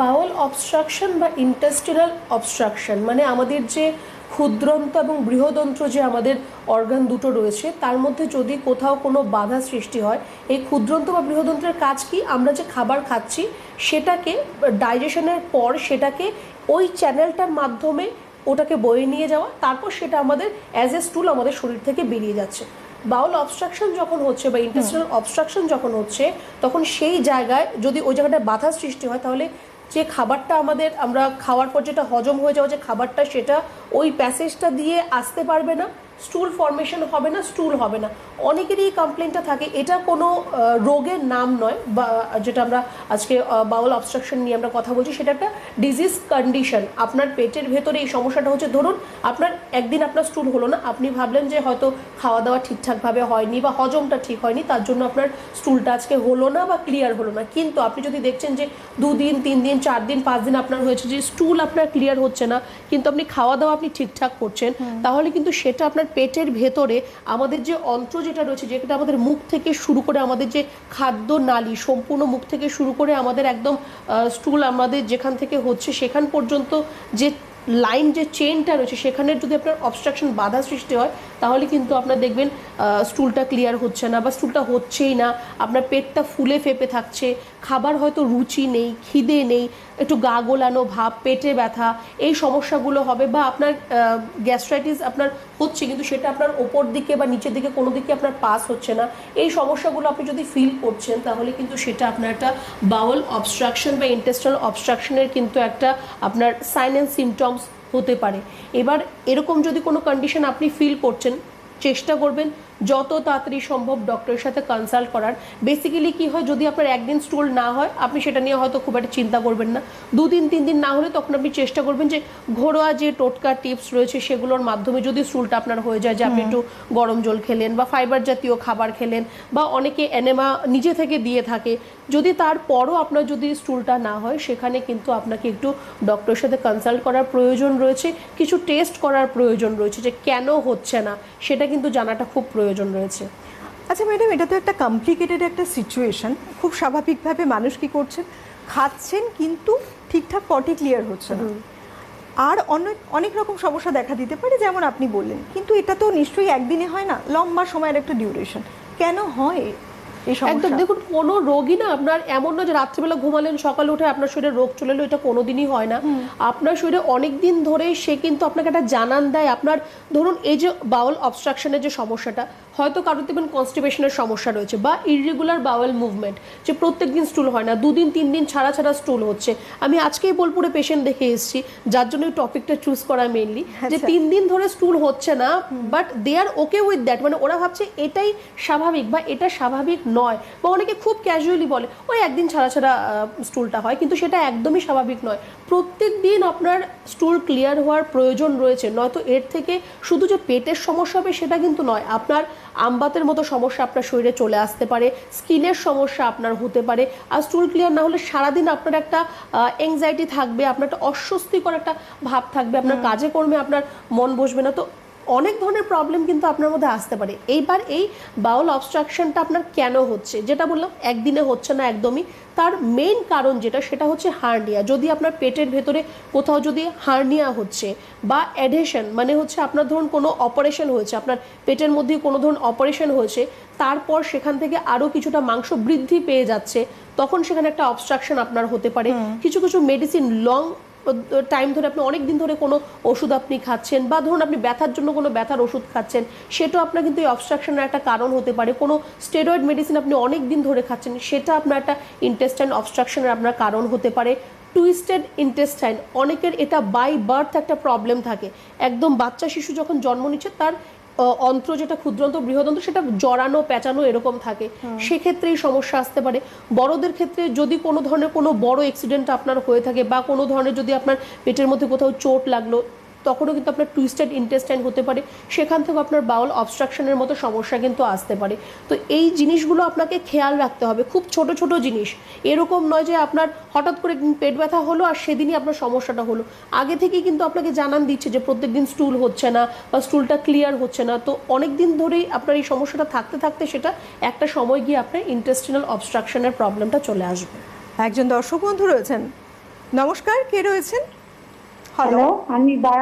বাউল obstruction বা intestinal obstruction মানে আমাদের যে ক্ষুদ্রন্ত এবং বৃহদন্ত্র যে আমাদের অর্গান দুটো রয়েছে তার মধ্যে যদি কোথাও কোনো বাধা সৃষ্টি হয়, এই ক্ষুদ্রন্ত বা বৃহদন্ত্রের কাজ কি, আমরা যে খাবার খাচ্ছি সেটাকে ডাইজেশনের পর সেটাকে ওই চ্যানেলটার মাধ্যমে ওটাকে বয়ে নিয়ে যাওয়া, তারপর সেটা আমাদের অ্যাজ এ স্টুল আমাদের শরীর থেকে বেরিয়ে যাচ্ছে। বাউল অবস্ট্রাকশন যখন হচ্ছে বা ইন্টেস্টিনাল অবস্ট্রাকশন যখন হচ্ছে, তখন সেই জায়গায় যদি ওই জায়গাটায় বাধা সৃষ্টি হয়, তাহলে যে খাবারটা আমাদের আমরা খাওয়ার পর যেটা হজম হয়ে যাওয়া যে খাবারটা, সেটা ওই প্যাসেজটা দিয়ে আসতে পারবে না, স্টুল ফর্মেশন হবে না, স্টুল হবে না। অনেকেরই এই কমপ্লেনটা থাকে। এটা কোনো রোগের নাম নয়, বা যেটা আমরা আজকে বাউল অবস্ট্রাকশন নিয়ে আমরা কথা বলছি, সেটা একটা ডিজিজ কন্ডিশন। আপনার পেটের ভেতরে এই সমস্যাটা হচ্ছে, ধরুন আপনার একদিন আপনার স্টুল হলো না, আপনি ভাবলেন যে হয়তো খাওয়া দাওয়া ঠিকঠাকভাবে হয়নি বা হজমটা ঠিক হয়নি, তার জন্য আপনার স্টুলটা আজকে হলো না বা ক্লিয়ার হলো না। কিন্তু আপনি যদি দেখছেন যে 2 দিন 3 দিন 4 দিন 5 দিন আপনার হয়েছে যে স্টুল আপনার ক্লিয়ার হচ্ছে না, কিন্তু আপনি খাওয়া দাওয়া আপনি ঠিকঠাক করছেন, তাহলে কিন্তু সেটা আপনার পেটের ভেতরে আমাদের যে অন্ত্র যেটা রয়েছে, যেটা আমাদের মুখ থেকে শুরু করে আমাদের যে খাদ্য নালী, সম্পূর্ণ মুখ থেকে শুরু করে আমাদের একদম স্টুল আমাদের যেখান থেকে হচ্ছে সেখান পর্যন্ত যে লাইন, যে চেনটা রয়েছে, সেখানে যদি আপনার অবস্ট্রাকশন বাধা সৃষ্টি হয়, তাহলে কিন্তু আপনার দেখবেন স্টুলটা ক্লিয়ার হচ্ছে না বা স্টুলটা হচ্ছেই না, আপনার পেটটা ফুলে ফেপে থাকছে, খাবার হয়তো রুচি নেই, খিদে নেই, একটু গা গোলানো ভাব, পেটে ব্যথা, এই সমস্যাগুলো হবে। বা আপনার গ্যাস্ট্রাইটিস আপনার হচ্ছে, কিন্তু সেটা আপনার ওপর দিকে বা নিচের দিকে কোনো দিকে আপনার পাস হচ্ছে না, এই সমস্যাগুলো আপনি যদি ফিল করছেন, তাহলে কিন্তু সেটা আপনার একটা বাউল অবস্ট্রাকশন বা ইন্টেস্টাইনাল অবস্ট্রাকশনের কিন্তু একটা আপনার সাইন অ্যান্ড সিমটমস হতে পারে। এবার এরকম যদি কোনো কন্ডিশন আপনি ফিল করছেন, চেষ্টা করবেন যত তাড়াতাড়ি সম্ভব ডক্টরের সাথে কনসাল্ট করার। বেসিক্যালি কি হয়, যদি আপনার একদিন স্টুল না হয়, আপনি সেটা নিয়ে হয়তো খুব একটা চিন্তা করবেন না। 2 দিন 3 দিন না হলে তখন আপনি চেষ্টা করবেন যে ঘরোয়া যে টোটকা টিপস রয়েছে সেগুলোর মাধ্যমে যদি স্টুলটা আপনার হয়ে যায়, যে আপনি একটু গরম জল খেলেন বা ফাইবার জাতীয় খাবার খেলেন, বা অনেকে এনেমা নিজে থেকে দিয়ে থাকে, যদি তারপরও আপনার যদি স্টুলটা না হয়, সেখানে কিন্তু আপনাকে একটু ডক্টরের সাথে কনসাল্ট করার প্রয়োজন রয়েছে, কিছু টেস্ট করার প্রয়োজন রয়েছে, যে কেন হচ্ছে না সেটা কিন্তু জানাটা খুব প্রয়োজন রয়েছে। আচ্ছা ম্যাডাম, এটা তো একটা কমপ্লিকেটেড একটা সিচুয়েশন। খুব স্বাভাবিকভাবে মানুষ কি করছেন, খাচ্ছেন কিন্তু ঠিকঠাক পটি ক্লিয়ার হচ্ছে না, আর অনেক অনেক রকম সমস্যা দেখা দিতে পারে, যেমন আপনি বললেন। কিন্তু এটা তো নিশ্চয়ই একদিনে হয় না, লম্বা সময়ের একটা ডিউরেশন। কেন হয় এই সমস্যা? একদম, দেখুন কোনো রোগই না আপনার এমন না যে রাত্রিবেলা ঘুমালেন সকালে উঠে আপনার শরীরে রোগ চলে এলো, এটা কোনোদিনই হয় না। আপনার শরীরে অনেক দিন ধরে সে কিন্তু আপনাকে একটা জানান দেয়। আপনার ধরুন এই যে বাউল অবস্ট্রাকশনের যে সমস্যাটা, হয়তো কারোর দেখবেন কনস্টিপেশনের সমস্যা রয়েছে বা ইররেগুলার বাউল মুভমেন্ট, যে প্রত্যেক দিন স্টুল হয় না, 2 দিন 3 দিন ছাড়া ছাড়া স্টুল হচ্ছে। আমি আজকেই বোলপুরে পেশেন্ট দেখে এসেছি, যার জন্য এই টপিকটা চুজ করা মেইনলি, যে 3 দিন ধরে স্টুল হচ্ছে না, but they are okay with that, মানে ওরা ভাবছে এটাই স্বাভাবিক বা এটা স্বাভাবিক নয়। বা অনেকে খুব ক্যাজুয়ালি বলে ওই একদিন ছাড়া ছাড়া স্টুলটা হয়, কিন্তু সেটা একদমই স্বাভাবিক নয়। প্রত্যেক দিন আপনার স্টুল ক্লিয়ার হওয়ার প্রয়োজন রয়েছে, নয়তো এর থেকে শুধু যে পেটের সমস্যা হবে সেটা কিন্তু নয়, আপনার আমবাতের মতো সমস্যা আপনার শরীরে চলে আসতে পারে, স্কিনের সমস্যা আপনার হতে পারে। আর স্টুল ক্লিয়ার না হলে সারাদিন আপনার একটা অ্যাংজাইটি থাকবে, আপনার একটা অস্বস্তিকর একটা ভাব থাকবে, আপনার কাজে কর্মে আপনার মন বসবে না। তো অনেক ধরনের প্রবলেম কিন্তু আপনার মধ্যে আসতে পারে। এইবার এই বাউল অবস্ট্রাকশনটা আপনার কেন হচ্ছে, যেটা বললাম একদিনে হচ্ছে না একদমই, তার মেইন কারণ যেটা, সেটা হচ্ছে হার্নিয়া। যদি আপনার পেটের ভেতরে কোথাও যদি হার্নিয়া হচ্ছে বা অ্যাডহেশন, মানে হচ্ছে আপনার ধরুন কোনো অপারেশন হয়েছে, আপনার পেটের মধ্যে কোনো ধরুন অপারেশন হয়েছে, তারপর সেখান থেকে আরও কিছুটা মাংস বৃদ্ধি পেয়ে যাচ্ছে, তখন সেখানে একটা অবস্ট্রাকশন আপনার হতে পারে। কিছু কিছু মেডিসিন লং টাইম ধরে আপনি অনেক দিন ধরে কোনো ওষুধ আপনি খাচ্ছেন, বা ধরুন আপনি ব্যথার জন্য কোনো ব্যথার ওষুধ খাচ্ছেন, সেটাও আপনার কিন্তু এই অবস্ট্রাকশনের একটা কারণ হতে পারে। কোনো স্টেরয়েড মেডিসিন আপনি অনেক দিন ধরে খাচ্ছেন, সেটা আপনার একটা ইন্টেস্টাইন অবস্ট্রাকশনের আপনার কারণ হতে পারে। টুইস্টেড ইন্টেস্টাইন, অনেকের এটা বাই বার্থ একটা প্রবলেম থাকে, একদম বাচ্চা শিশু যখন জন্ম নিচ্ছে তার অন্ত্র যেটা ক্ষুদ্রন্ত বৃহদন্ত্র সেটা জড়ানো পেঁচানো এরকম থাকে, সেক্ষেত্রে এই সমস্যা আসতে পারে। বড়দের ক্ষেত্রে যদি কোনো ধরনের কোনো বড় অ্যাক্সিডেন্ট আপনার হয়ে থাকে, বা কোনো ধরনের যদি আপনার পেটের মধ্যে কোথাও চোট লাগলো, তখনও কিন্তু আপনার টুইস্টেড ইন্টেস্টাইন হতে পারে, সেখান থেকে আপনার বাউল অবস্ট্রাকশনের মতো সমস্যা কিন্তু আসতে পারে। তো এই জিনিসগুলো আপনাকে খেয়াল রাখতে হবে, খুব ছোট ছোট জিনিস। এরকম নয় যে আপনার হঠাৎ করে পেট ব্যথা হলো আর সেদিনই আপনার সমস্যাটা হলো, আগে থেকেই কিন্তু আপনাকে জানান দিচ্ছে যে প্রত্যেকদিন স্টুল হচ্ছে না বা স্টুলটা ক্লিয়ার হচ্ছে না। তো অনেক দিন ধরেই আপনার এই সমস্যাটা থাকতে থাকতে সেটা একটা সময় গিয়ে আপনার ইন্টেস্টিনাল অবস্ট্রাকশনের প্রবলেমটা চলে আসবে। একজন দর্শক বন্ধু রয়েছেন, নমস্কার, কে রয়েছেন? হ্যালো, আমি